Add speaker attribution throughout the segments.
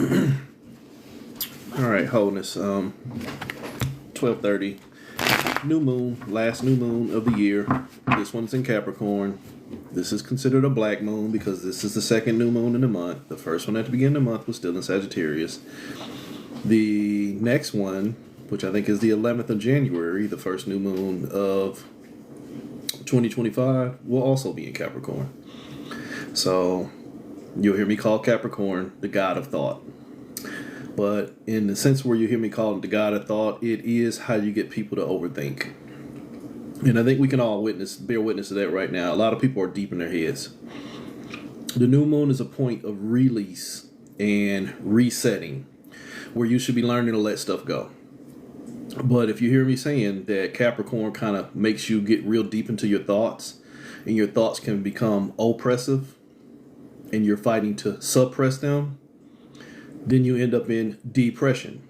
Speaker 1: All right, wholeness. 12:30. New moon, last new moon of the year. This one's in Capricorn. This is considered a black moon because this is the second new moon in the month. The first one at the beginning of the month was still in Sagittarius. The next one, which I think is the 11th of January, the first new moon of 2025, will also be in Capricorn. So you'll hear me call Capricorn the god of thought. But in the sense where you hear me call it the god of thought, it is how you get people to overthink. And I think we can all bear witness to that right now. A lot of people are deep in their heads. The new moon is a point of release and resetting where you should be learning to let stuff go. But if you hear me saying that Capricorn kind of makes you get real deep into your thoughts, and your thoughts can become oppressive, and you're fighting to suppress them, then you end up in depression.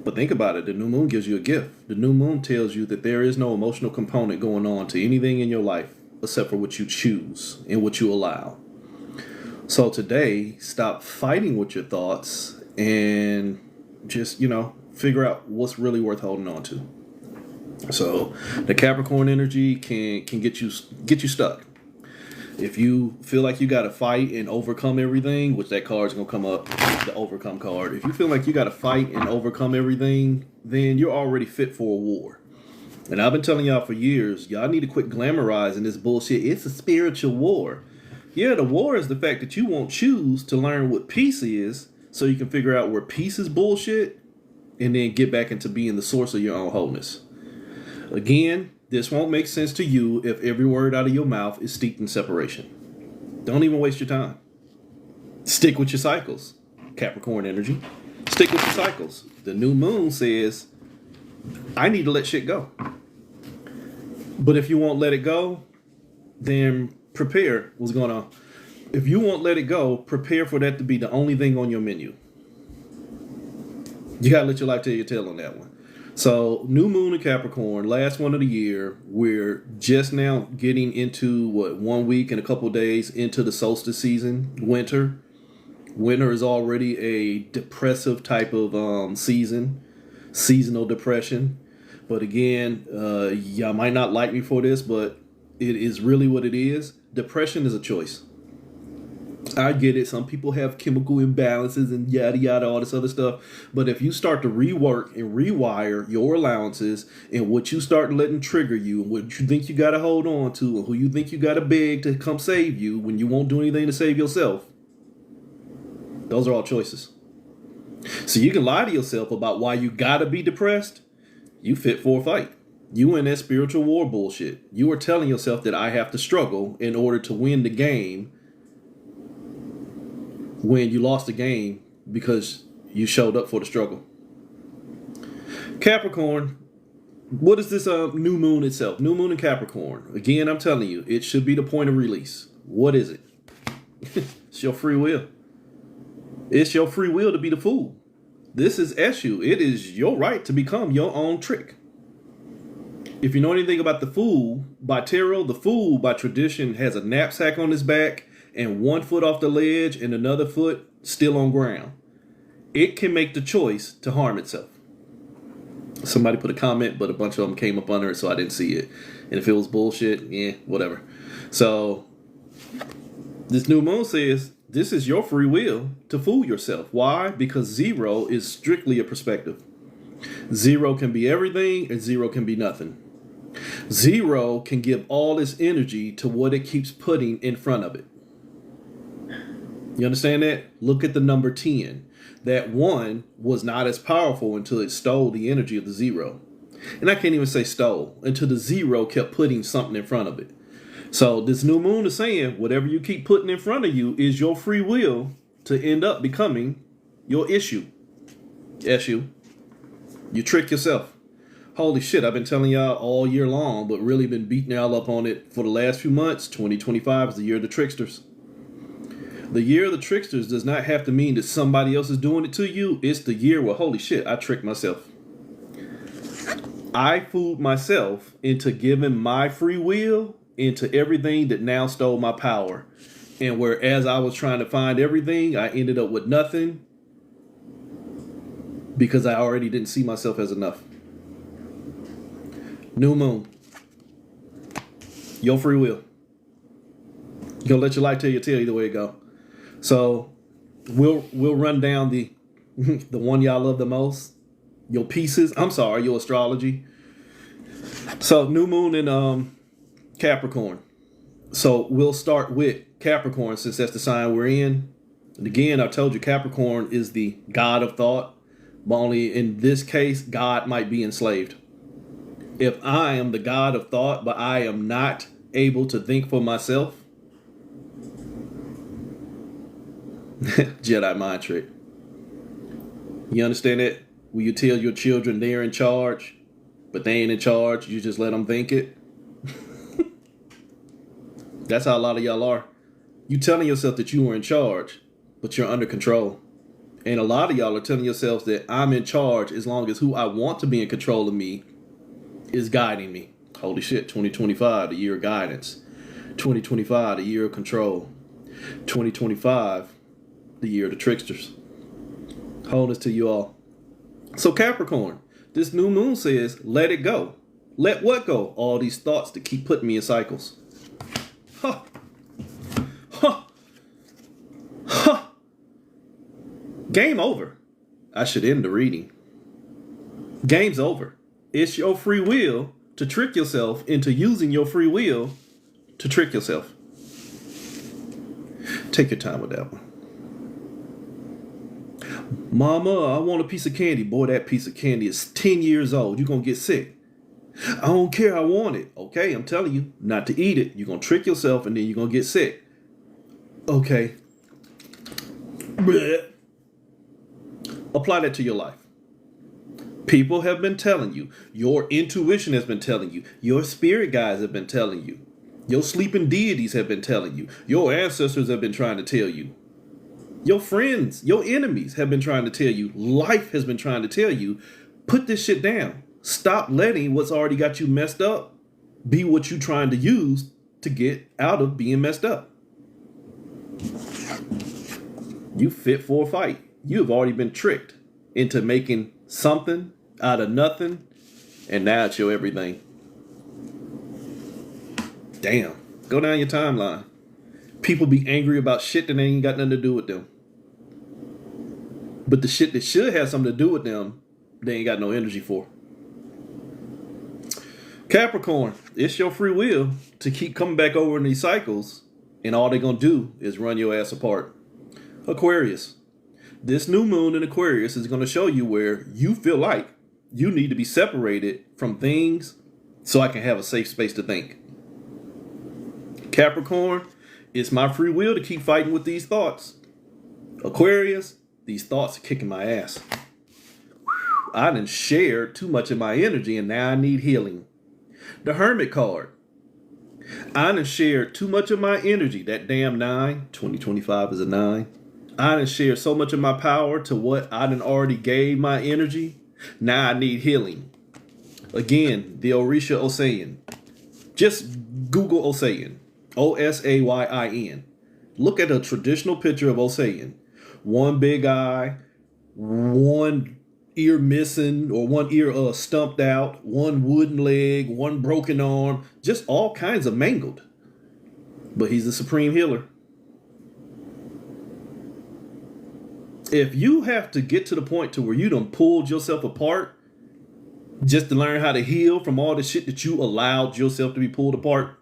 Speaker 1: But think about it. The new moon gives you a gift. The new moon tells you that there is no emotional component going on to anything in your life except for what you choose and what you allow. So today, stop fighting with your thoughts and just, figure out what's really worth holding on to. So the Capricorn energy can get you stuck. If you feel like you got to fight and overcome everything, which that card's going to come up, the overcome card. If you feel like you got to fight and overcome everything, then you're already fit for a war. And I've been telling y'all for years, y'all need to quit glamorizing this bullshit. It's a spiritual war. Yeah, the war is the fact that you won't choose to learn what peace is so you can figure out where peace is bullshit and then get back into being the source of your own wholeness. Again, this won't make sense to you if every word out of your mouth is steeped in separation. Don't even waste your time. Stick with your cycles, Capricorn energy. Stick with your cycles. The new moon says, I need to let shit go. But if you won't let it go, then prepare what's going on. If you won't let it go, prepare for that to be the only thing on your menu. You got to let your life tell your tale on that one. So, new moon in Capricorn, last one of the year. We're just now getting into, 1 week and a couple days into the solstice season, winter. Winter is already a depressive type of season, seasonal depression. But again, y'all might not like me for this, but it is really what it is. Depression is a choice. I get it. Some people have chemical imbalances and yada yada, all this other stuff. But if you start to rework and rewire your allowances and what you start letting trigger you and what you think you got to hold on to and who you think you got to beg to come save you when you won't do anything to save yourself, those are all choices. So you can lie to yourself about why you got to be depressed. You fit for a fight. You in that spiritual war bullshit. You are telling yourself that I have to struggle in order to win the game when you lost the game because you showed up for the struggle. Capricorn, what is this new moon itself? New moon in Capricorn. Again, I'm telling you, it should be the point of release. What is it? It's your free will. It's your free will to be the fool. This is Eshu. It is your right to become your own trick. If you know anything about the Fool by tarot, the Fool by tradition has a knapsack on his back and 1 foot off the ledge and another foot still on ground. It can make the choice to harm itself. Somebody put a comment, but a bunch of them came up under it, so I didn't see it. And if it was bullshit, whatever. So this new moon says this is your free will to fool yourself. Why? Because 0 is strictly a perspective. 0 can be everything and 0 can be nothing. 0 can give all its energy to what it keeps putting in front of it. You understand that? Look at the number 10. That 1 was not as powerful until it stole the energy of the 0. And I can't even say stole, until the 0 kept putting something in front of it. So this new moon is saying whatever you keep putting in front of you is your free will to end up becoming your issue. Issue. You trick yourself. Holy shit, I've been telling y'all all year long, but really been beating y'all up on it for the last few months. 2025 is the year of the tricksters. The year of the tricksters does not have to mean that somebody else is doing it to you. It's the year where, holy shit, I tricked myself. I fooled myself into giving my free will into everything that now stole my power. And whereas I was trying to find everything, I ended up with nothing because I already didn't see myself as enough. New moon. Your free will. You're gonna let your life tell your tale either way it go. So we'll run down the the one y'all love the most. Your pieces. I'm sorry, your astrology. So new moon in Capricorn. So we'll start with Capricorn since that's the sign we're in. And again, I told you Capricorn is the god of thought. But only in this case, God might be enslaved. If I am the god of thought, but I am not able to think for myself, Jedi mind trick. You understand that? Will you tell your children they're in charge, but they ain't in charge? You just let them think it. That's how a lot of y'all are. You telling yourself that you are in charge, but you're under control. And a lot of y'all are telling yourselves that I'm in charge as long as who I want to be in control of me is guiding me. Holy shit, 2025, the year of guidance. 2025, the year of control. 2025, the year of the tricksters. Wholeness to you all. So Capricorn, this new moon says, let it go. Let what go? All these thoughts that keep putting me in cycles. Huh. Huh. Huh. Game over. I should end the reading. Game's over. It's your free will to trick yourself into using your free will to trick yourself. Take your time with that one. Mama, I want a piece of candy. Boy, that piece of candy is 10 years old. You're going to get sick. I don't care. I want it. Okay, I'm telling you not to eat it. You're going to trick yourself and then you're going to get sick. Okay. Blech. Apply that to your life. People have been telling you. Your intuition has been telling you. Your spirit guides have been telling you. Your sleeping deities have been telling you. Your ancestors have been trying to tell you. Your friends, your enemies have been trying to tell you. Life has been trying to tell you. Put this shit down. Stop letting what's already got you messed up be what you're trying to use to get out of being messed up. You fit for a fight. You have already been tricked into making something out of nothing, and now it's your everything. Damn. Go down your timeline. People be angry about shit that ain't got nothing to do with them. But the shit that should have something to do with them, they ain't got no energy for. Capricorn, it's your free will to keep coming back over in these cycles, and all they're going to do is run your ass apart. Aquarius, this new moon in Aquarius is going to show you where you feel like you need to be separated from things so I can have a safe space to think. Capricorn, it's my free will to keep fighting with these thoughts. Aquarius, these thoughts are kicking my ass. I done shared too much of my energy and now I need healing. The Hermit card. I done shared too much of my energy. That damn 9. 2025 is a 9. I done shared so much of my power to what I done already gave my energy. Now I need healing. Again, the Orisha Osayin. Just Google Osayin. Osayin. Look at a traditional picture of Osayin. One big eye, one ear missing or one ear stumped out, one wooden leg, one broken arm, just all kinds of mangled. But he's the supreme healer. If you have to get to the point to where you done pulled yourself apart just to learn how to heal from all the shit that you allowed yourself to be pulled apart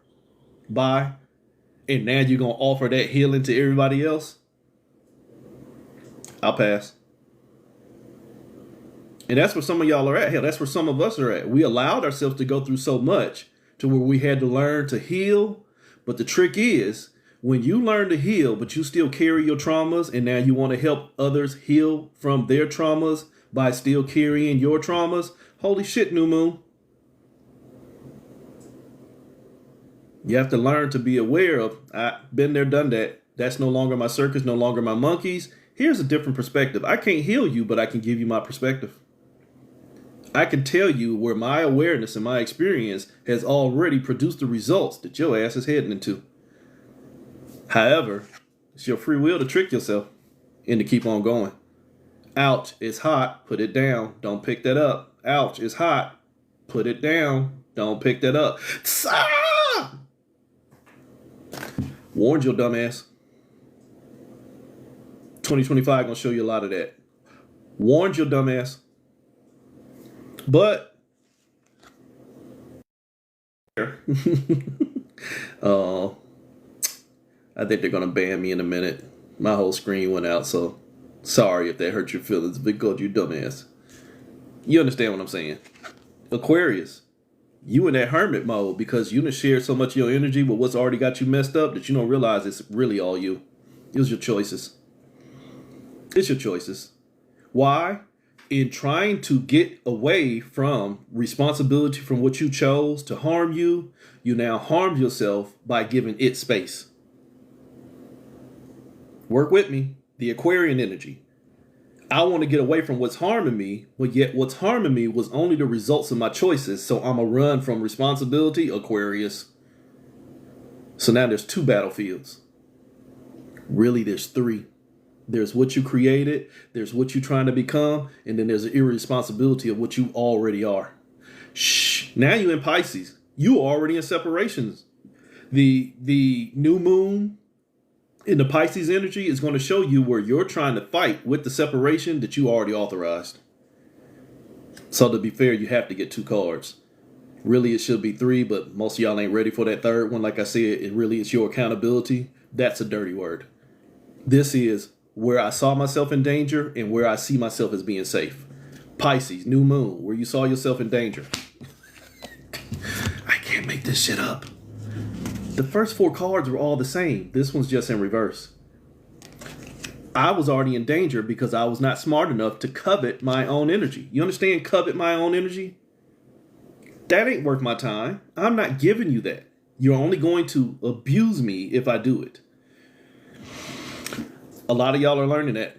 Speaker 1: by, and now you're going to offer that healing to everybody else, I'll pass. And that's where some of y'all are at. Hell, that's where some of us are at. We allowed ourselves to go through so much to where we had to learn to heal. But the trick is, when you learn to heal, but you still carry your traumas, and now you want to help others heal from their traumas by still carrying your traumas, holy shit, new moon. You have to learn to be aware of, I've been there, done that. That's no longer my circus, no longer my monkeys. Here's a different perspective. I can't heal you, but I can give you my perspective. I can tell you where my awareness and my experience has already produced the results that your ass is heading into. However, it's your free will to trick yourself and to keep on going. Ouch, it's hot. Put it down. Don't pick that up. Ouch, it's hot. Put it down. Don't pick that up. Warned your dumbass. 2025 gonna show you a lot of that. Warned your dumbass. But oh, I think they're gonna ban me in a minute. My whole screen went out, so sorry if that hurt your feelings. Big God, you dumbass. You understand what I'm saying? Aquarius, you in that hermit mode because you done shared so much of your energy with what's already got you messed up that you don't realize it's really all you. It was your choices. It's your choices. Why? In trying to get away from responsibility from what you chose to harm you, you now harmed yourself by giving it space. Work with me. The Aquarian energy. I want to get away from what's harming me, but yet what's harming me was only the results of my choices. So I'm going to run from responsibility, Aquarius. So now there's 2 battlefields. Really, there's 3. There's what you created, there's what you're trying to become, and then there's the irresponsibility of what you already are. Shh. Now you in Pisces. You already in separations. The new moon in the Pisces energy is going to show you where you're trying to fight with the separation that you already authorized. So to be fair, you have to get 2 cards. Really, it should be 3, but most of y'all ain't ready for that 3rd one. Like I said, it really is your accountability. That's a dirty word. This is where I saw myself in danger and where I see myself as being safe. Pisces, new moon, where you saw yourself in danger. I can't make this shit up. The first 4 cards were all the same. This one's just in reverse. I was already in danger because I was not smart enough to covet my own energy. You understand? Covet my own energy? That ain't worth my time. I'm not giving you that. You're only going to abuse me if I do it. A lot of y'all are learning that.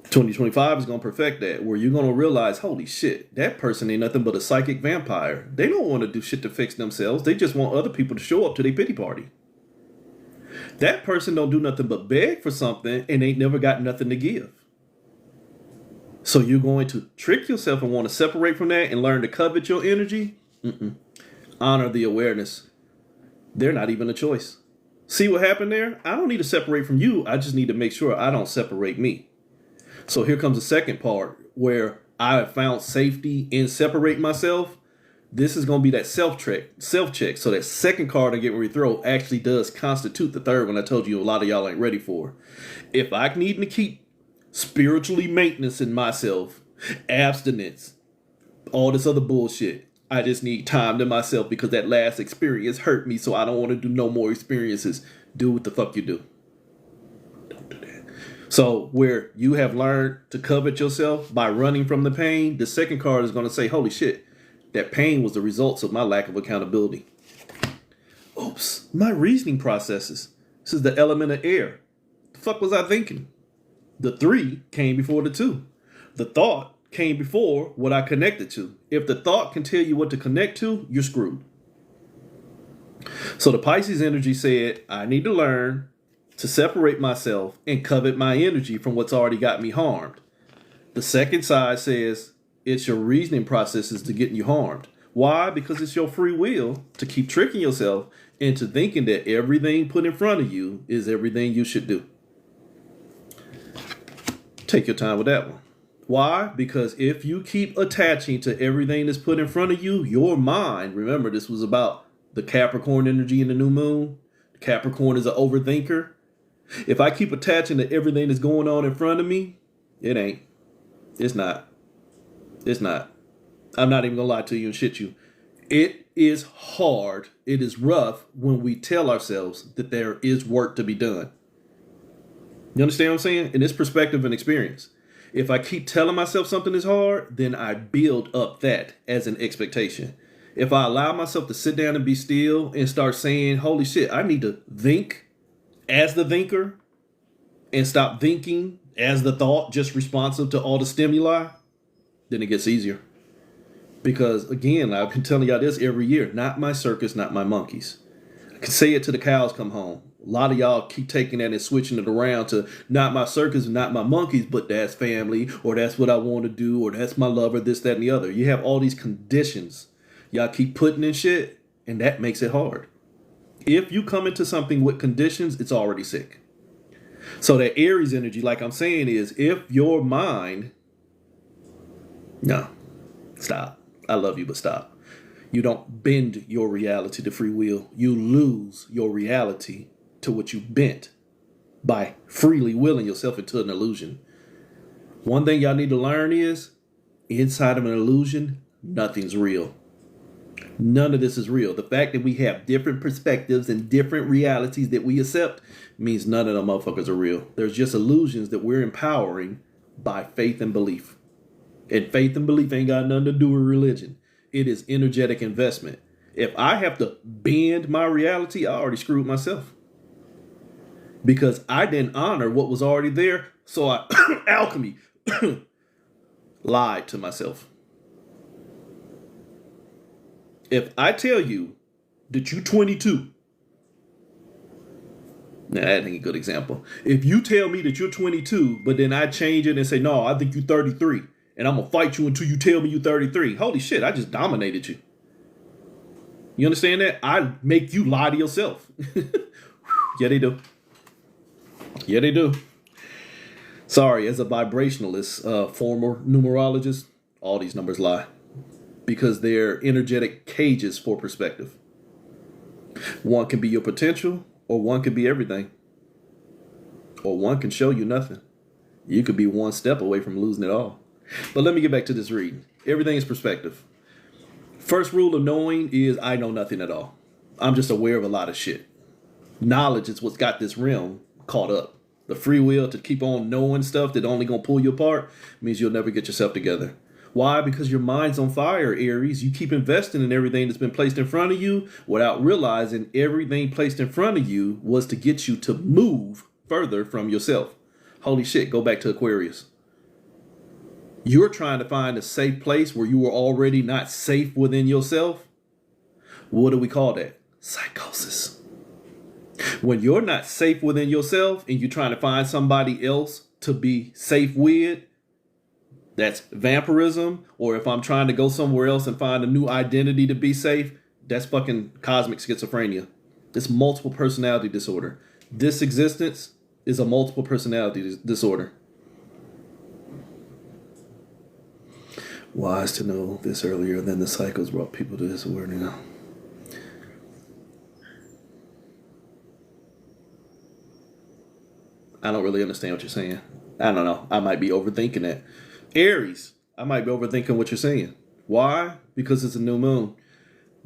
Speaker 1: 2025 is going to perfect that, where you're going to realize, holy shit, that person ain't nothing but a psychic vampire. They don't want to do shit to fix themselves. They just want other people to show up to their pity party. That person don't do nothing but beg for something and ain't never got nothing to give. So you're going to trick yourself and want to separate from that and learn to covet your energy? Honor the awareness. They're not even a choice. See what happened there? I don't need to separate from you. I just need to make sure I don't separate me. So here comes the second part where I have found safety in separating myself. This is going to be that self-check. So that second card I get ready to throw actually does constitute the 3rd one I told you a lot of y'all ain't ready for. If I need to keep spiritually maintenance in myself, abstinence, all this other bullshit, I just need time to myself because that last experience hurt me, so I don't want to do no more experiences. Do what the fuck you do. Don't do that. So where you have learned to covet yourself by running from the pain, the second card is going to say, holy shit, that pain was the results of my lack of accountability. Oops, my reasoning processes. This is the element of air. The fuck was I thinking? The 3 came before the 2. The thought came before what I connected to. If the thought can tell you what to connect to, you're screwed. So the Pisces energy said, I need to learn to separate myself and covet my energy from what's already got me harmed. The second side says, it's your reasoning processes to getting you harmed. Why? Because it's your free will to keep tricking yourself into thinking that everything put in front of you is everything you should do. Take your time with that one. Why? Because if you keep attaching to everything that's put in front of you, your mind, remember this was about the Capricorn energy in the new moon. Capricorn is an overthinker. If I keep attaching to everything that's going on in front of me, it ain't. It's not. It's not. I'm not even going to lie to you and shit you. It is hard. It is rough when we tell ourselves that there is work to be done. You understand what I'm saying? In this perspective and experience. If I keep telling myself something is hard, then I build up that as an expectation. If I allow myself to sit down and be still and start saying, holy shit, I need to think as the thinker and stop thinking as the thought, just responsive to all the stimuli, then it gets easier. Because again, I've been telling y'all this every year, not my circus, not my monkeys. Say it till the cows come home. A lot of y'all keep taking that and switching it around to not my circus and not my monkeys, but that's family, or that's what I want to do, or that's my lover, this, that, and the other. You have all these conditions y'all keep putting in shit, and that makes it hard. If you come into something with conditions, it's already sick. So that Aries energy, like I'm saying, is if your mind... No, stop. I love you, but stop. You don't bend your reality to free will. You lose your reality to what you bent by freely willing yourself into an illusion. One thing y'all need to learn is, inside of an illusion, nothing's real. None of this is real. The fact that we have different perspectives and different realities that we accept means none of them motherfuckers are real. There's just illusions that we're empowering by faith and belief. And faith and belief ain't got nothing to do with religion. It is energetic investment. If I have to bend my reality, I already screwed myself. Because I didn't honor what was already there, so I alchemy lied to myself. If I tell you that you're 22, now that ain't a good example. If you tell me that you're 22, but then I change it and say, no, I think you're 33, and I'm going to fight you until you tell me you're 33. Holy shit, I just dominated you. You understand that? I make you lie to yourself. Yeah, they do. Yeah, they do. Sorry, as a vibrationalist, former numerologist, all these numbers lie. Because they're energetic cages for perspective. One can be your potential, or one can be everything. Or one can show you nothing. You could be one step away from losing it all. But let me get back to this reading. Everything is perspective. First rule of knowing is I know nothing at all. I'm just aware of a lot of shit. Knowledge is what's got this realm caught up. The free will to keep on knowing stuff that only gonna pull you apart means you'll never get yourself together. Why? Because your mind's on fire, Aries. You keep investing in everything that's been placed in front of you without realizing everything placed in front of you was to get you to move further from yourself. Holy shit, go back to Aquarius. You're trying to find a safe place where you were already not safe within yourself. What do we call that? Psychosis. When you're not safe within yourself and you're trying to find somebody else to be safe with, that's vampirism. Or if I'm trying to go somewhere else and find a new identity to be safe, that's fucking cosmic schizophrenia. It's multiple personality disorder. This existence is a multiple personality disorder. Wise to know this earlier than the cycles brought people to this word now. I don't really understand what you're saying. I don't know. I might be overthinking it. Aries, I might be overthinking what you're saying. Why? Because it's a new moon.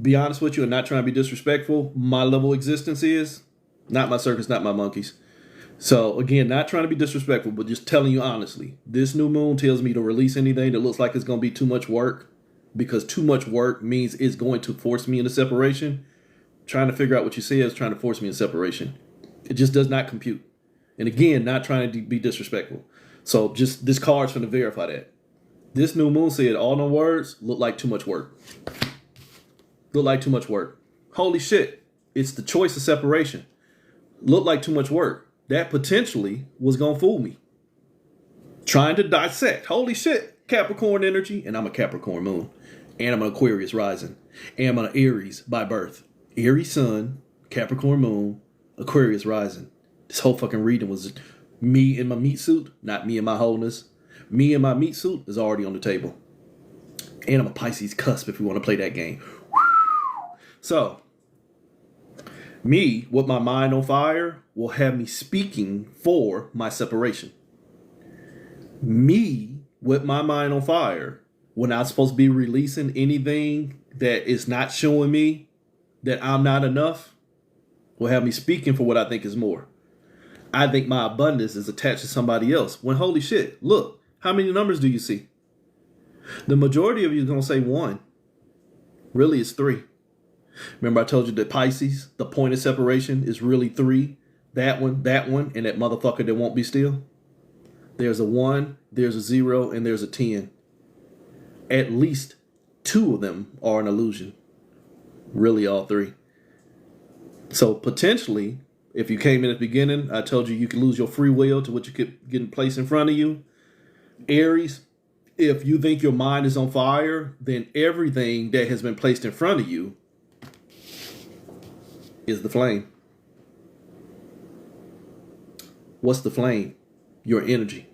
Speaker 1: Be honest with you and not trying to be disrespectful. My level of existence is not my circus, not my monkeys. So again, not trying to be disrespectful, but just telling you honestly, this new moon tells me to release anything that looks like it's going to be too much work, because too much work means it's going to force me into separation. Trying to figure out what you say is trying to force me into separation. It just does not compute. And again, not trying to be disrespectful. So just this card's going to verify that. This new moon said all the words look like too much work. Look like too much work. Holy shit. It's the choice of separation. Look like too much work. That potentially was going to fool me. Trying to dissect. Holy shit. Capricorn energy. And I'm a Capricorn moon. And I'm an Aquarius rising. And I'm an Aries by birth. Aries sun, Capricorn moon, Aquarius rising. This whole fucking reading was me in my meat suit, not me in my wholeness. Me in my meat suit is already on the table. And I'm a Pisces cusp if we want to play that game. So, me with my mind on fire will have me speaking for my separation. Me with my mind on fire, when I'm supposed to be releasing anything that is not showing me that I'm not enough, will have me speaking for what I think is more. I think my abundance is attached to somebody else. When holy shit, look, how many numbers do you see? The majority of you is going to say one. Really, it's three. Remember I told you that Pisces, the point of separation is really three. That one, and that motherfucker that won't be still. There's a 1, there's a 0, and there's a 10. At least 2 of them are an illusion. Really all 3. So potentially, if you came in at the beginning, I told you could lose your free will to what you could get placed in front of you. Aries, if you think your mind is on fire, then everything that has been placed in front of you is the flame. What's the flame? Your energy.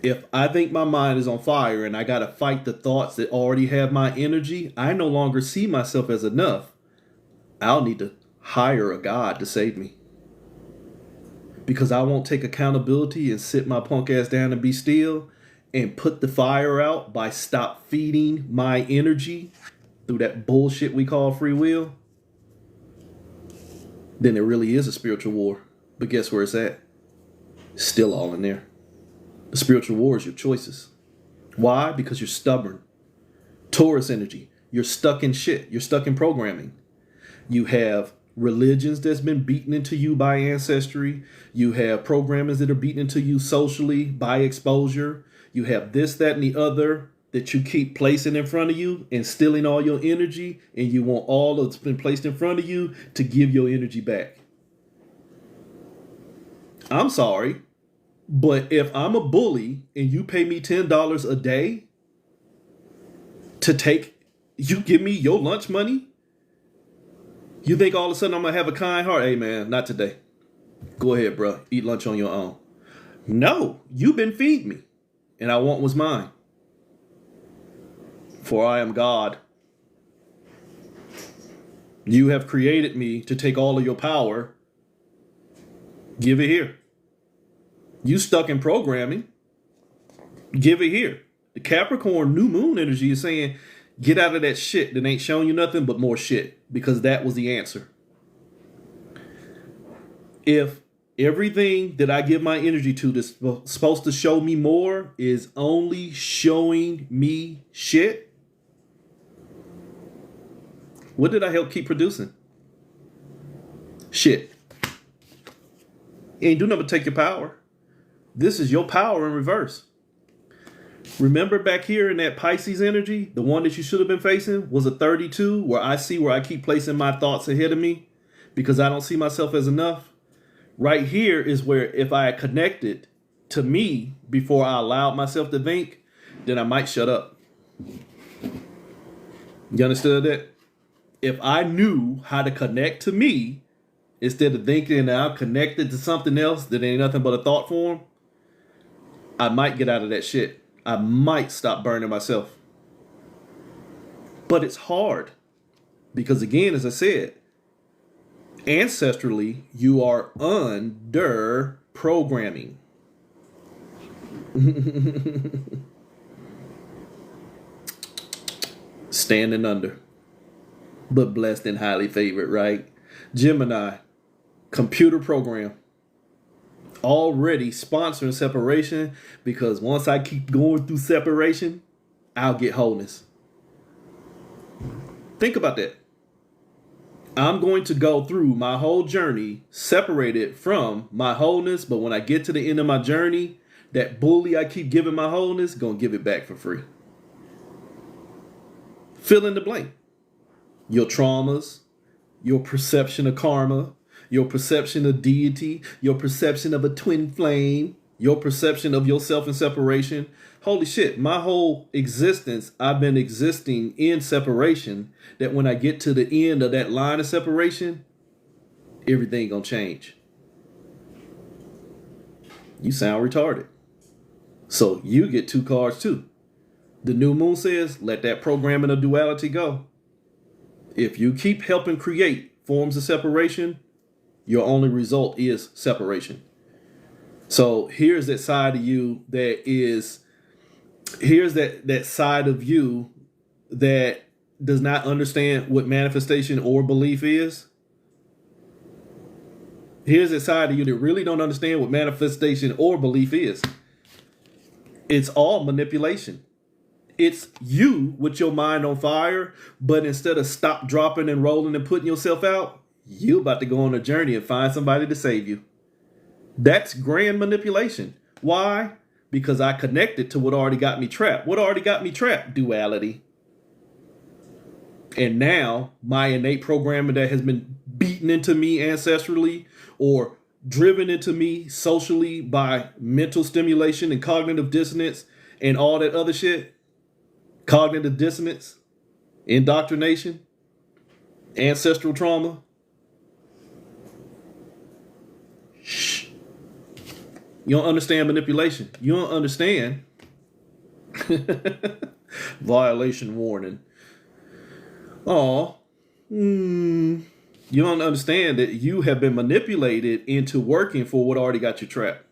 Speaker 1: If I think my mind is on fire and I got to fight the thoughts that already have my energy, I no longer see myself as enough. I'll need to hire a God to save me. Because I won't take accountability and sit my punk ass down and be still and put the fire out by stop feeding my energy through that bullshit we call free will, then it really is a spiritual war. But guess where it's at? It's still all in there. The spiritual war is your choices. Why? Because you're stubborn. Taurus energy. You're stuck in shit. You're stuck in programming. You have religions that's been beaten into you by ancestry. You have programmers that are beaten into you socially by exposure. You have this, that, and the other that you keep placing in front of you and stealing all your energy. And you want all that's been placed in front of you to give your energy back. I'm sorry, but if I'm a bully and you pay me $10 a day to you give me your lunch money, you think all of a sudden I'm going to have a kind heart? Hey, man, not today. Go ahead, bro. Eat lunch on your own. No, you've been feeding me, and I want what's mine. For I am God. You have created me to take all of your power. Give it here. You stuck in programming. Give it here. The Capricorn new moon energy is saying, get out of that shit that ain't showing you nothing but more shit, because that was the answer. If everything that I give my energy to that's supposed to show me more is only showing me shit, what did I help keep producing? Shit. You ain't do nothing but take your power. This is your power in reverse. Remember back here in that Pisces energy, the one that you should have been facing was a 32, where I keep placing my thoughts ahead of me because I don't see myself as enough. Right here is where if I had connected to me before I allowed myself to think, then I might shut up. You understood that? If I knew how to connect to me instead of thinking that I'm connected to something else that ain't nothing but a thought form, I might get out of that shit. I might stop burning myself. But it's hard. Because again, as I said, ancestrally, you are under programming. Standing under. But blessed and highly favored, right? Gemini, computer program. Already sponsoring separation, because once I keep going through separation, I'll get wholeness. Think about that. I'm going to go through my whole journey separated from my wholeness, but when I get to the end of my journey, that bully I keep giving my wholeness, gonna give it back for free. Fill in the blank. Your traumas, your perception of karma, your perception of deity, your perception of a twin flame, your perception of yourself in separation. Holy shit, my whole existence, I've been existing in separation, that when I get to the end of that line of separation, everything gonna change. You sound retarded. So you get 2 cards too. The new moon says, let that programming of duality go. If you keep helping create forms of separation, your only result is separation. So here's that side of you here's that side of you that does not understand what manifestation or belief is. Here's that side of you that really don't understand what manifestation or belief is. It's all manipulation. It's you with your mind on fire, but instead of stop, dropping, and rolling and putting yourself out, you about to go on a journey and find somebody to save you. That's grand manipulation. Why? Because I connected to what already got me trapped. What already got me trapped? Duality. And now my innate programming that has been beat beaten into me ancestrally or driven into me socially by mental stimulation and cognitive dissonance and all that other shit. Cognitive dissonance, indoctrination, ancestral trauma. Shh. You don't understand manipulation. You don't understand. Violation warning. You don't understand that you have been manipulated into working for what already got you trapped.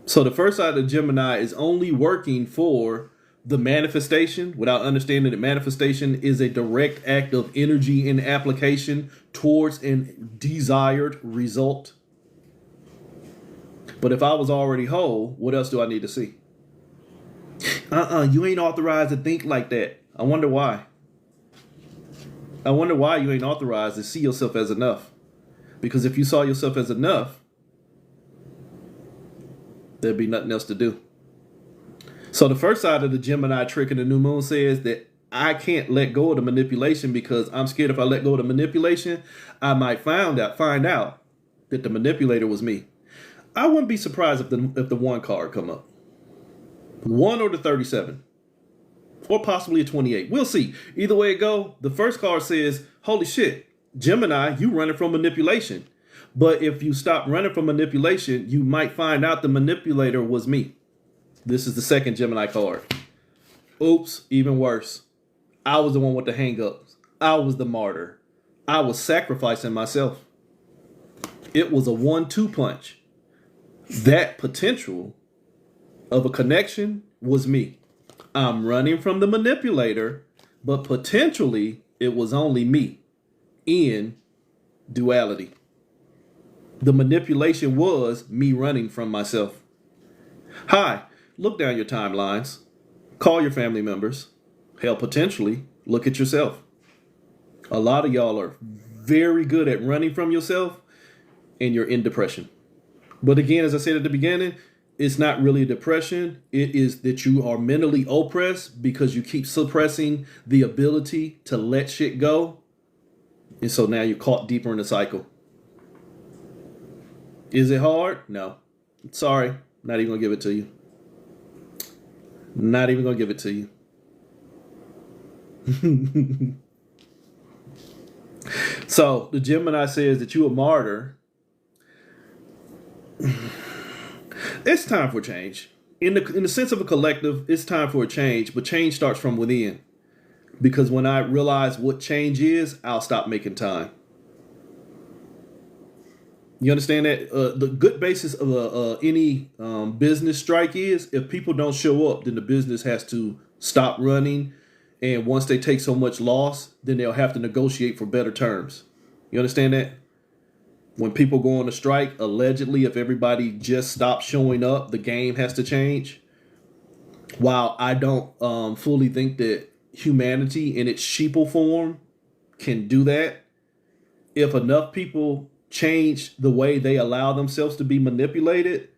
Speaker 1: So the first side of Gemini is only working for the manifestation without understanding that manifestation is a direct act of energy and application towards a desired result. But if I was already whole, what else do I need to see? You ain't authorized to think like that. I wonder why. I wonder why you ain't authorized to see yourself as enough. Because if you saw yourself as enough, there'd be nothing else to do. So the first side of the Gemini trick in the new moon says that I can't let go of the manipulation because I'm scared if I let go of the manipulation, I might find out that the manipulator was me. I wouldn't be surprised if the 1 card come up. 1 or the 37. Or possibly a 28. We'll see. Either way it go, the first card says, holy shit, Gemini, you running from manipulation. But if you stop running from manipulation, you might find out the manipulator was me. This is the second Gemini card. Oops, even worse. I was the one with the hang-ups. I was the martyr. I was sacrificing myself. It was a 1-2 punch. That potential of a connection was me. I'm running from the manipulator, but potentially it was only me in duality. The manipulation was me running from myself. Hi, look down your timelines. Call your family members. Hell, potentially, look at yourself. A lot of y'all are very good at running from yourself and you're in depression. But again, as I said at the beginning, it's not really depression. It is that you are mentally oppressed because you keep suppressing the ability to let shit go. And so now you're caught deeper in the cycle. Is it hard? No. Sorry. Not even going to give it to you. Not even going to give it to you. So the Gemini says that you're a martyr. It's time for change. In the sense of a collective, it's time for a change, but change starts from within. Because when I realize what change is, I'll stop making time. You understand that? The good basis of any business strike is if people don't show up, then the business has to stop running. And once they take so much loss, then they'll have to negotiate for better terms. You understand that? When people go on a strike, allegedly, if everybody just stops showing up, the game has to change. While I don't fully think that humanity in its sheeple form can do that, if enough people change the way they allow themselves to be manipulated,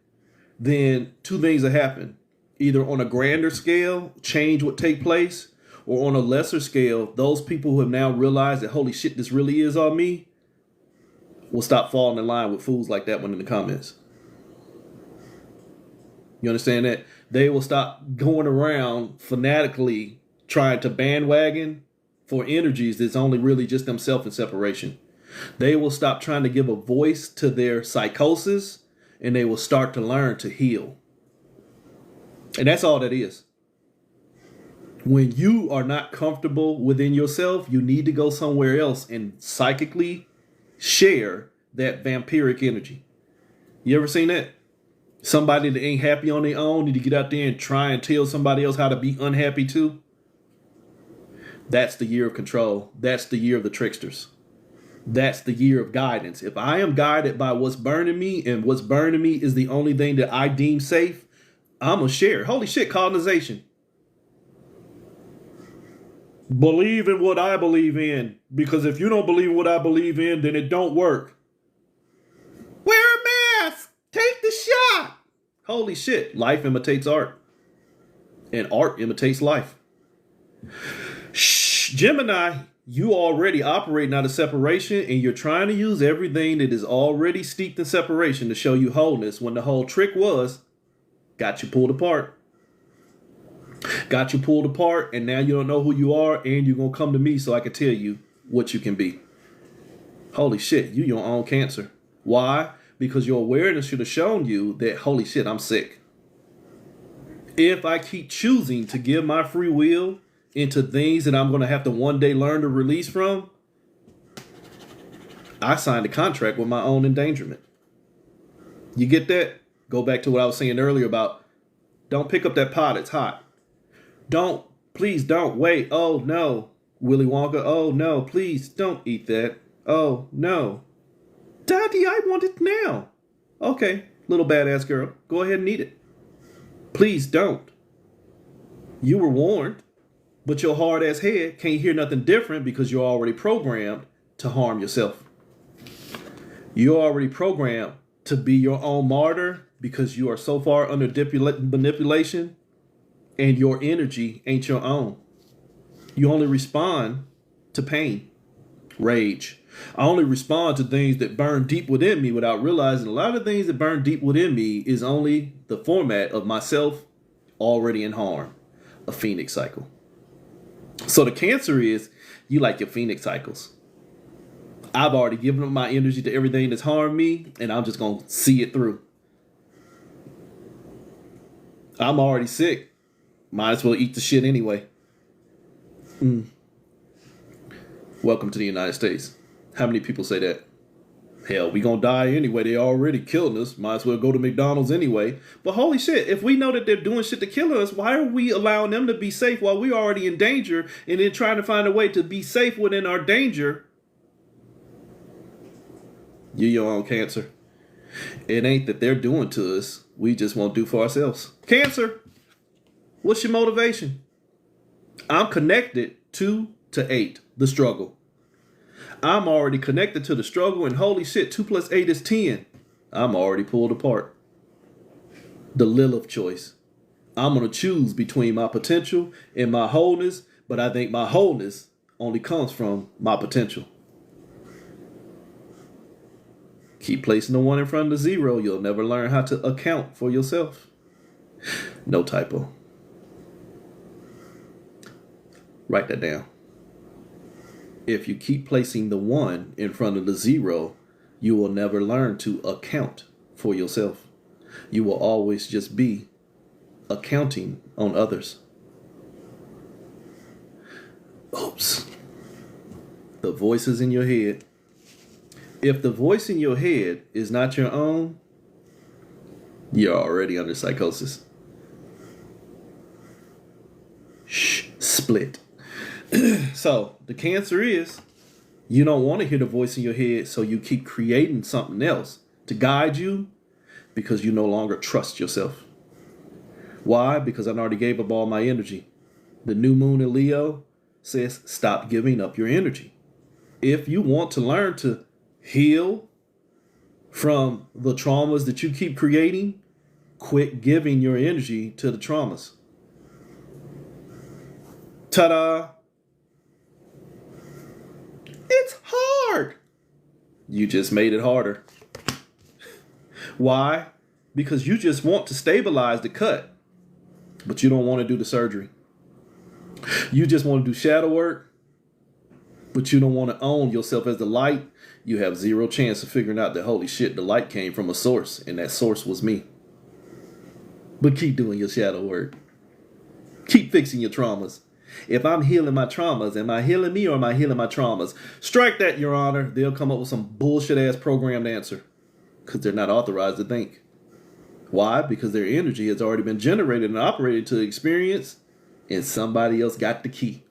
Speaker 1: then two things will happen. Either on a grander scale, change would take place, or on a lesser scale, those people who have now realized that, holy shit, this really is all me, will stop falling in line with fools like that one in the comments. You understand that? They will stop going around fanatically trying to bandwagon for energies that's only really just themselves in separation. They will stop trying to give a voice to their psychosis, and they will start to learn to heal. And that's all that is. When you are not comfortable within yourself, you need to go somewhere else and psychically share that vampiric energy. You ever seen that? Somebody that ain't happy on their own need to get out there and try and tell somebody else how to be unhappy too. That's the year of control. That's the year of the tricksters. That's the year of guidance. If I am guided by what's burning me, and what's burning me is the only thing that I deem safe, I'm going to share. Holy shit, colonization. Believe in what I believe in. Because if you don't believe what I believe in, then it don't work. Wear a mask. Take the shot. Holy shit. Life imitates art. And art imitates life. Shh, Gemini, you already operating out of separation, and you're trying to use everything that is already steeped in separation to show you wholeness, when the whole trick was got you pulled apart. Got you pulled apart, and now you don't know who you are, and you're going to come to me so I can tell you what you can be. Holy shit, you your own cancer. Why? Because your awareness should have shown you that, holy shit, I'm sick. If I keep choosing to give my free will into things that I'm going to have to one day learn to release from, I signed a contract with my own endangerment. You get that? Go back to what I was saying earlier about don't pick up that pot, it's hot. Please don't wait. Oh no, Willy Wonka. Oh no, please don't eat that. Oh no. Daddy, I want it now. Okay, little badass girl, go ahead and eat it. Please don't. You were warned, but your hard ass head can't hear nothing different because you're already programmed to harm yourself. You're already programmed to be your own martyr because you are so far under manipulation and your energy ain't your own. You only respond to pain, rage. I only respond to things that burn deep within me without realizing a lot of things that burn deep within me is only the format of myself already in harm, a phoenix cycle. So the Cancer is you like your phoenix cycles. I've already given up my energy to everything that's harmed me, and I'm just going to see it through. I'm already sick. Might as well eat the shit anyway. Welcome to the United States. How many people say that? Hell, we gonna die anyway. They already killed us. Might as well go to McDonald's anyway. But holy shit, if we know that they're doing shit to kill us, why are we allowing them to be safe while we're already in danger and then trying to find a way to be safe within our danger? You're your own Cancer. It ain't that they're doing to us. We just won't do for ourselves. Cancer, what's your motivation? I'm connected to 8, the struggle. I'm already connected to the struggle, and holy shit, 2 + 8 is 10. I'm already pulled apart. The Lilith choice. I'm going to choose between my potential and my wholeness, but I think my wholeness only comes from my potential. Keep placing the 1 in front of the 0. You'll never learn how to account for yourself. No typo. Write that down. If you keep placing the 1 in front of the 0, you will never learn to account for yourself. You will always just be accounting on others. Oops. The voices in your head. If the voice in your head is not your own, you're already under psychosis. Shh. Split. So the Cancer is you don't want to hear the voice in your head, so you keep creating something else to guide you because you no longer trust yourself. Why? Because I already gave up all my energy. The new moon in Leo says stop giving up your energy. If you want to learn to heal from the traumas that you keep creating, quit giving your energy to the traumas. Ta-da! It's hard. You just made it harder. Why? Because you just want to stabilize the cut, but you don't want to do the surgery. You just want to do shadow work, but you don't want to own yourself as the light. You have zero chance of figuring out that, holy shit, the light came from a source, and that source was me. But keep doing your shadow work. Keep fixing your traumas. If I'm healing my traumas, am I healing me or am I healing my traumas? Strike that, Your Honor. They'll come up with some bullshit-ass programmed answer because they're not authorized to think. Why? Because their energy has already been generated and operated to experience, and somebody else got the key.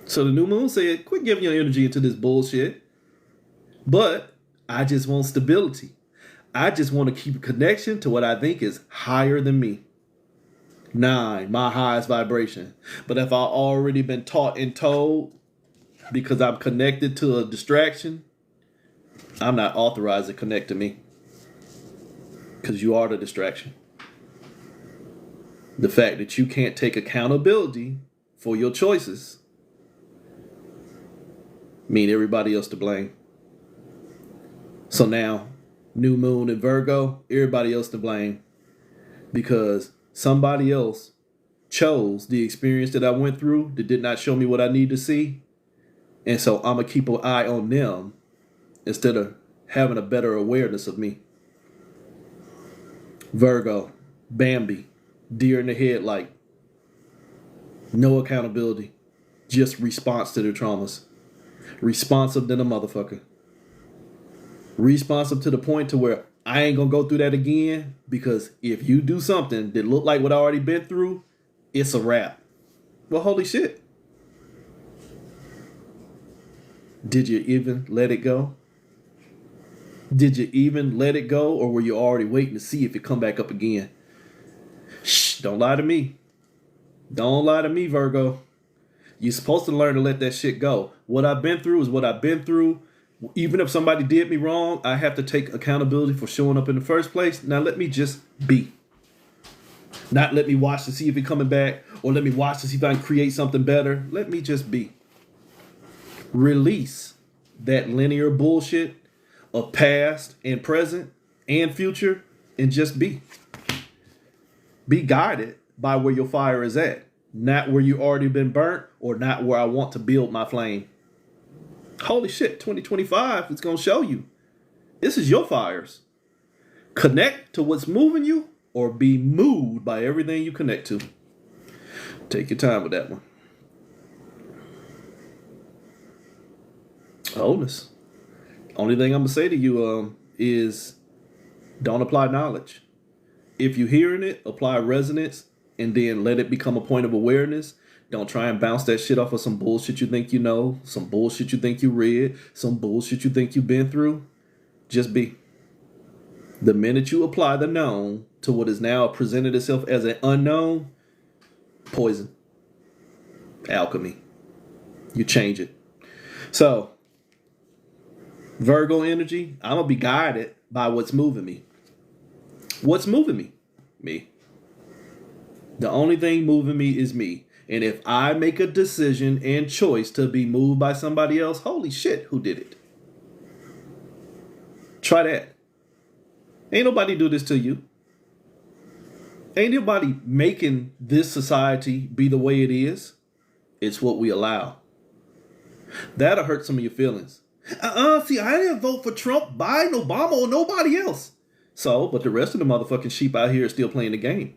Speaker 1: So the new moon said, quit giving your energy into this bullshit. But I just want stability. I just want to keep a connection to what I think is higher than me. 9, my highest vibration. But if I've already been taught and told because I'm connected to a distraction, I'm not authorized to connect to me. Because you are the distraction. The fact that you can't take accountability for your choices mean everybody else to blame. So now, new moon in Virgo, everybody else to blame. Because somebody else chose the experience that I went through that did not show me what I need to see. And so I'm going to keep an eye on them instead of having a better awareness of me. Virgo, Bambi, deer in the headlight. No accountability. Just response to their traumas. Responsive than a motherfucker. Responsive to the point to where I ain't gonna go through that again, because if you do something that look like what I already been through, it's a wrap. Well, holy shit. Did you even let it go? Did you even let it go, or were you already waiting to see if it come back up again? Shh, don't lie to me. Don't lie to me, Virgo. You're supposed to learn to let that shit go. What I've been through is what I've been through. Even if somebody did me wrong, I have to take accountability for showing up in the first place. Now let me just be. Not let me watch to see if it's coming back, or let me watch to see if I can create something better. Let me just be. Release that linear bullshit of past and present and future, and just be. Be guided by where your fire is at, not where you already been burnt, or not where I want to build my flame. Holy shit, 2025 is going to show you. This is your fires. Connect to what's moving you, or be moved by everything you connect to. Take your time with that one. Wholeness. Only thing I'm going to say to you is don't apply knowledge. If you're hearing it, apply resonance, and then let it become a point of awareness. Don't try and bounce that shit off of some bullshit you think you know, some bullshit you think you read, some bullshit you think you've been through. Just be. The minute you apply the known to what is now presented itself as an unknown, poison. Alchemy. You change it. So, Virgo energy, I'm going to be guided by what's moving me. What's moving me? Me. The only thing moving me is me. And if I make a decision and choice to be moved by somebody else, holy shit, who did it? Try that. Ain't nobody do this to you. Ain't nobody making this society be the way it is. It's what we allow. That'll hurt some of your feelings. See, I didn't vote for Trump, Biden, Obama, or nobody else. So, but the rest of the motherfucking sheep out here are still playing the game.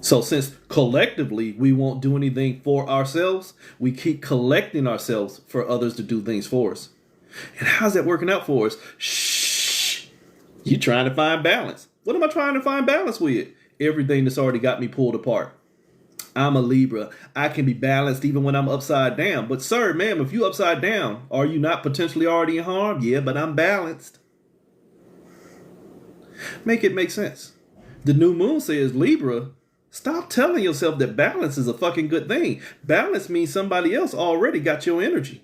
Speaker 1: So since collectively we won't do anything for ourselves, we keep collecting ourselves for others to do things for us. And how's that working out for us? Shh. You trying to find balance. What am I trying to find balance with? Everything that's already got me pulled apart. I'm a Libra. I can be balanced even when I'm upside down. But sir, ma'am, if you upside down, are you not potentially already in harm? Yeah, but I'm balanced. Make it make sense. The new moon says, Libra, stop telling yourself that balance is a fucking good thing. Balance means somebody else already got your energy.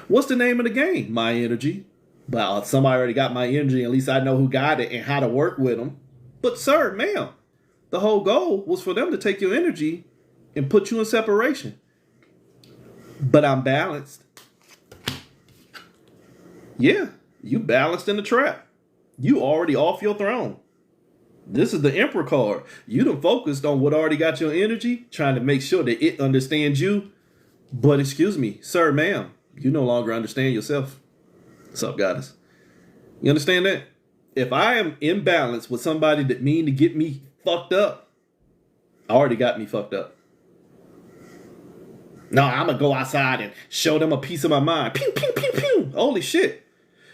Speaker 1: What's the name of the game? My energy. Well, somebody already got my energy. At least I know who got it and how to work with them. But sir, ma'am, the whole goal was for them to take your energy and put you in separation. But I'm balanced. Yeah, you balanced in the trap. You already off your throne. This is the Emperor card. You done focused on what already got your energy, trying to make sure that it understands you. But excuse me, sir, ma'am, you no longer understand yourself. What's up, goddess? You understand that? If I am in balance with somebody that mean to get me fucked up, already got me fucked up. No, I'm going to go outside and show them a piece of my mind. Pew, pew, pew, pew. Holy shit.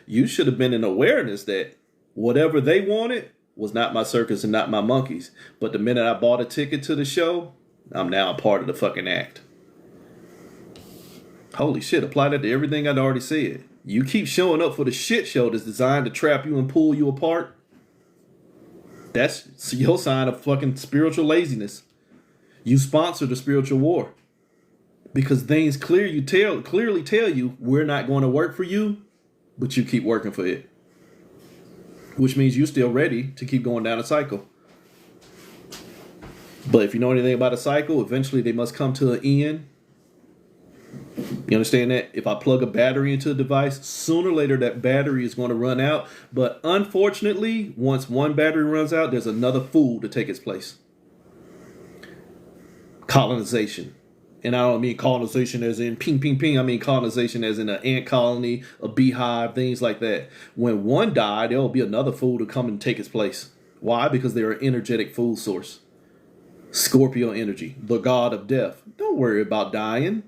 Speaker 1: You should have been in awareness that whatever they wanted was not my circus and not my monkeys. But the minute I bought a ticket to the show, I'm now a part of the fucking act. Holy shit, apply that to everything I'd already said. You keep showing up for the shit show that's designed to trap you and pull you apart. That's your sign of fucking spiritual laziness. You sponsor the spiritual war. Because things clearly tell you we're not going to work for you, but you keep working for it. Which means you're still ready to keep going down a cycle. But if you know anything about a cycle, eventually they must come to an end. You understand that? If I plug a battery into a device, sooner or later that battery is going to run out. But unfortunately, once one battery runs out, there's another fool to take its place. Colonization. And I don't mean colonization as in ping, ping, ping. I mean colonization as in an ant colony, a beehive, things like that. When one died, there will be another fool to come and take its place. Why? Because they're an energetic food source. Scorpio energy, the god of death. Don't worry about dying.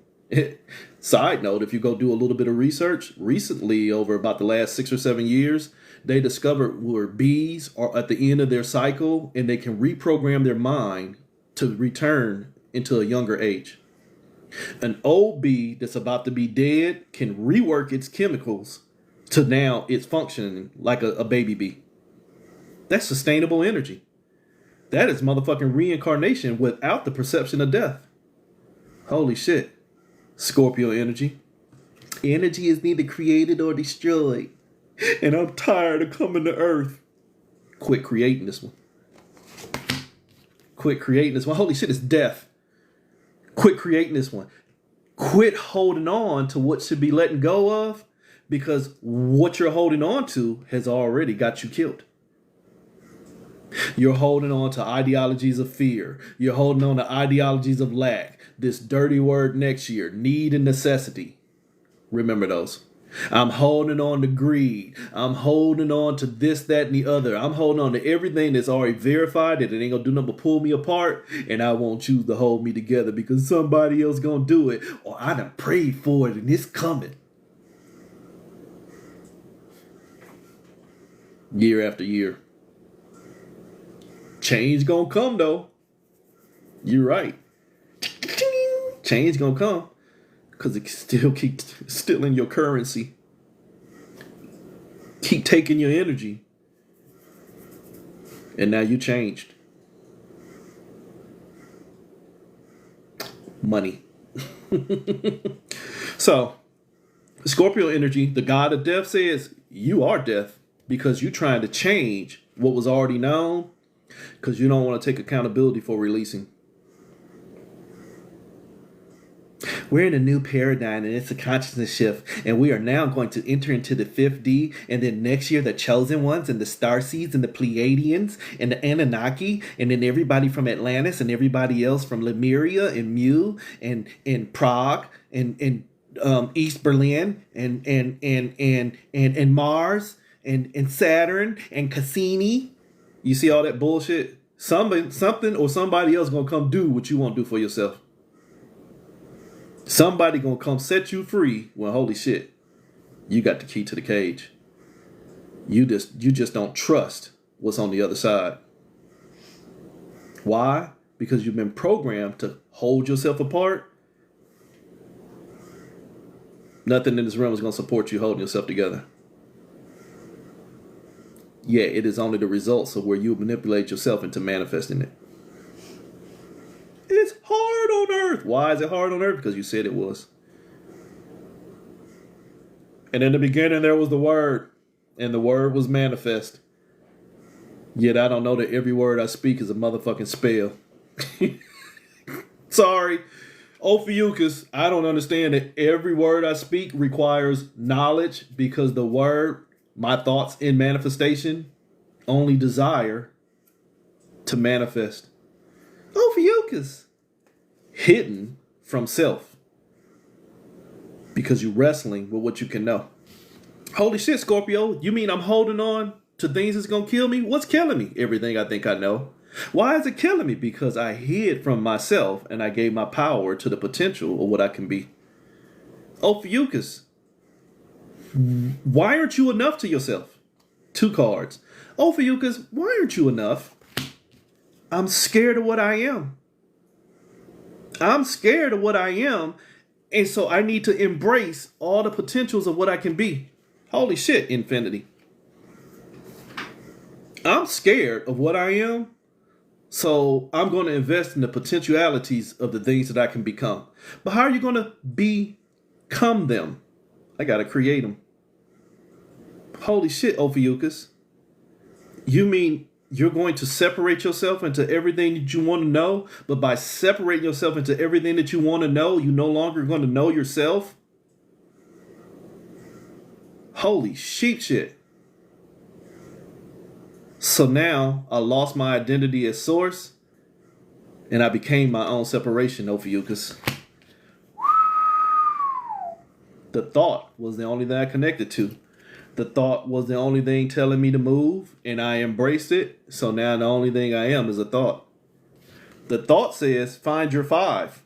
Speaker 1: Side note, if you go do a little bit of research, recently, over about the last 6 or 7 years, they discovered where bees are at the end of their cycle and they can reprogram their mind to return into a younger age. An old bee that's about to be dead can rework its chemicals to now it's functioning like a baby bee. That's sustainable energy. That is motherfucking reincarnation without the perception of death. Holy shit. Scorpio energy. Energy is neither created or destroyed. And I'm tired of coming to Earth. Quit creating this one. Quit creating this one. Holy shit, it's death. Quit creating this one. Quit holding on to what should be letting go of, because what you're holding on to has already got you killed. You're holding on to ideologies of fear. You're holding on to ideologies of lack. This dirty word next year, need and necessity. Remember those. I'm holding on to greed. I'm holding on to this, that, and the other. I'm holding on to everything that's already verified that it ain't gonna do nothing but pull me apart, and I won't choose to hold me together because somebody else gonna do it, or I done prayed for it and it's coming. Year after year. Change gonna come though. You're right. Change gonna come. Because it still keeps stealing your currency. Keep taking your energy. And now you changed. Money. So, Scorpio energy, the god of death, says you are death because you're trying to change what was already known because you don't want to take accountability for releasing. We're in a new paradigm and it's a consciousness shift, and we are now going to enter into the 5D, and then next year the chosen ones and the starseeds and the Pleiadians and the Anunnaki, and then everybody from Atlantis and everybody else from Lemuria and Mu and Prague and East Berlin and Mars and Saturn and Cassini. You see all that bullshit? Something or somebody else gonna come do what you won't do for yourself. Somebody gonna come set you free. Well, holy shit, you got the key to the cage. You just don't trust what's on the other side. Why? Because you've been programmed to hold yourself apart. Nothing in this realm is gonna support you holding yourself together. Yeah, it is only the results of where you manipulate yourself into manifesting it. It's hard on earth. Why is it hard on earth? Because you said it was. And in the beginning there was the word, and the word was manifest. Yet I don't know that every word I speak is a motherfucking spell. Sorry. Ophiuchus, I don't understand that every word I speak requires knowledge, because the word, my thoughts in manifestation, only desire to manifest. Ophiuchus, hidden from self, because you're wrestling with what you can know. Holy shit, Scorpio, you mean I'm holding on to things that's gonna kill me? What's killing me? Everything I think I know. Why is it killing me? Because I hid from myself and I gave my power to the potential of what I can be. Ophiuchus, why aren't you enough to yourself? 2 cards. Ophiuchus, why aren't you enough? I'm scared of what I am. I'm scared of what I am, and so I need to embrace all the potentials of what I can be. Holy shit, infinity. I'm scared of what I am, so I'm going to invest in the potentialities of the things that I can become. But how are you going to become them? I got to create them. Holy shit, Ophiuchus. You mean you're going to separate yourself into everything that you want to know, but by separating yourself into everything that you want to know, you're no longer going to know yourself? Holy shit. So now I lost my identity as source and I became my own separation, Ophiuchus. The thought was the only thing I connected to. The thought was the only thing telling me to move, and I embraced it. So now the only thing I am is a thought. The thought says, find your five.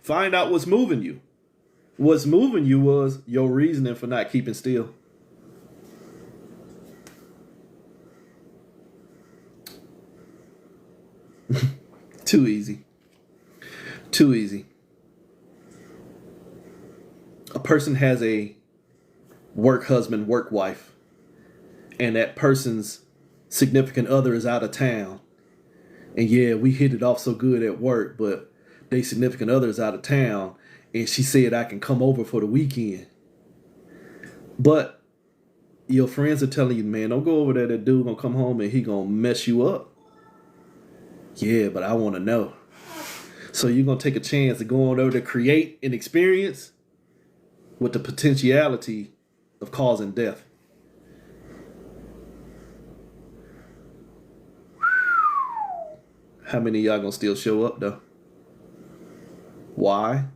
Speaker 1: Find out what's moving you. What's moving you was your reasoning for not keeping still. Too easy. Too easy. A person has a work husband, work wife, and that person's significant other is out of town. And yeah, we hit it off so good at work, but they significant other is out of town, and she said I can come over for the weekend. But your friends are telling you, man, don't go over there. That dude gonna come home and he gonna mess you up. Yeah, but I want to know. So you're gonna take a chance of going over to create an experience with the potentiality of causing death. How many of y'all gonna still show up though? Why?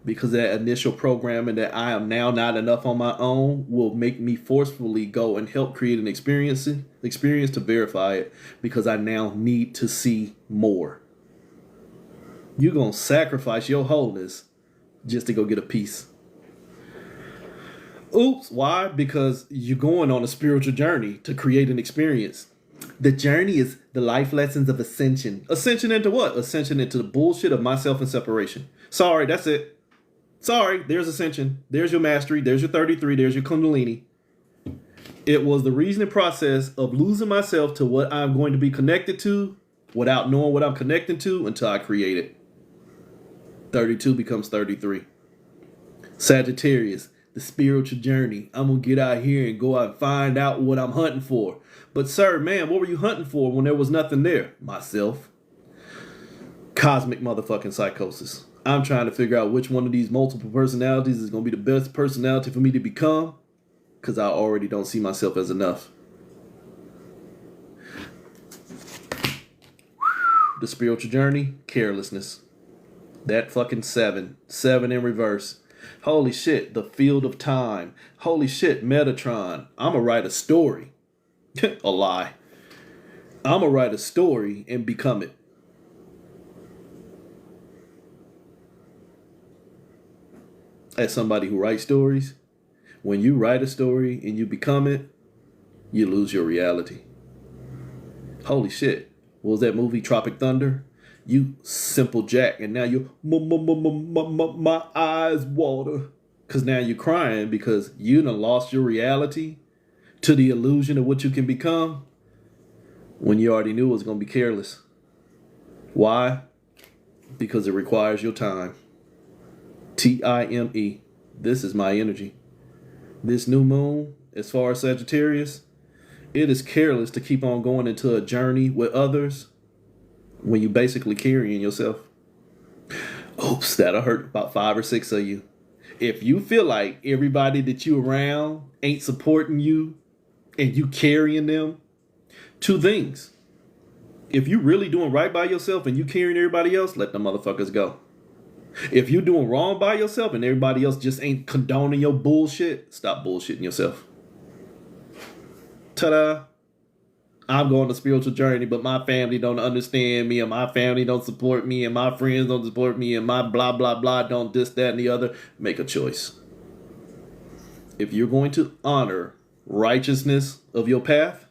Speaker 1: Because that initial programming that I am now not enough on my own will make me forcefully go and help create an experience to verify it, because I now need to see more. You're gonna sacrifice your wholeness just to go get a piece. Oops, why? Because you're going on a spiritual journey to create an experience. The journey is the life lessons of ascension. Ascension into what? Ascension into the bullshit of myself and separation. Sorry, that's it. Sorry, there's ascension. There's your mastery. There's your 33. There's your kundalini. It was the reasoning process of losing myself to what I'm going to be connected to without knowing what I'm connecting to until I create it. 32 becomes 33. Sagittarius, the spiritual journey. I'm going to get out here and go out and find out what I'm hunting for. But sir, man, what were you hunting for when there was nothing there? Myself. Cosmic motherfucking psychosis. I'm trying to figure out which one of these multiple personalities is going to be the best personality for me to become, because I already don't see myself as enough. The spiritual journey, carelessness. That fucking 7 in reverse. Holy shit, the field of time. Holy shit, Metatron. I'ma write a story. A lie. I'ma write a story and become it. As somebody who writes stories, when you write a story and you become it, you lose your reality. Holy shit. What was that movie, Tropic Thunder? You simple jack, and now you my eyes water, because now you're crying because you done lost your reality to the illusion of what you can become when you already knew it was going to be careless. Why? Because it requires your time. Time. This is my energy. This new moon, as far as Sagittarius, it is careless to keep on going into a journey with others when you basically carrying yourself. Oops, that'll hurt about 5 or 6 of you. If you feel like everybody that you around ain't supporting you and you carrying them, 2 things. If you really doing right by yourself and you carrying everybody else, let them motherfuckers go. If you doing wrong by yourself and everybody else just ain't condoning your bullshit, stop bullshitting yourself. Ta-da. I'm going on a spiritual journey, but my family don't understand me, and my family don't support me, and my friends don't support me, and my blah, blah, blah don't this, that, and the other. Make a choice. If you're going to honor righteousness of your path,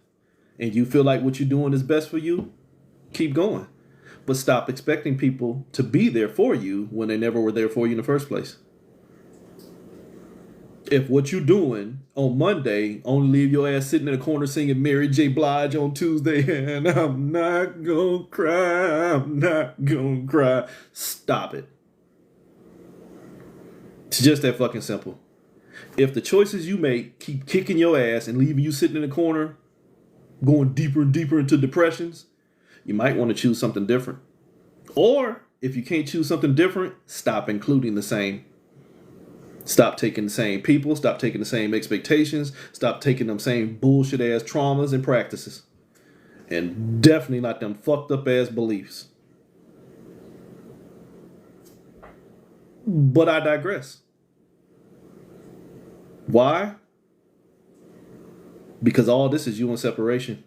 Speaker 1: and you feel like what you're doing is best for you, keep going. But stop expecting people to be there for you when they never were there for you in the first place. If what you're doing on Monday only leave your ass sitting in a corner singing Mary J. Blige on Tuesday, and I'm not gonna cry, I'm not gonna cry, stop it. It's just that fucking simple. If the choices you make keep kicking your ass and leaving you sitting in a corner, going deeper and deeper into depressions, you might want to choose something different. Or if you can't choose something different, stop including the same. Stop taking the same people. Stop taking the same expectations. Stop taking them same bullshit ass traumas and practices. And definitely not them fucked up ass beliefs. But I digress. Why? Because all this is you in separation.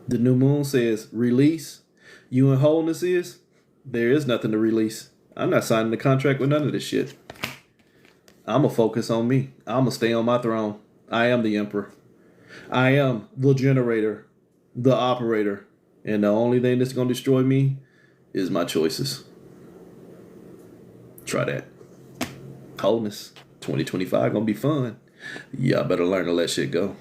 Speaker 1: The new moon says release. You in wholeness is, there is nothing to release. I'm not signing the contract with none of this shit. I'm going to focus on me. I'm going to stay on my throne. I am the emperor. I am the generator, the operator. And the only thing that's going to destroy me is my choices. Try that. Wholeness. 2025 going to be fun. Y'all better learn to let shit go.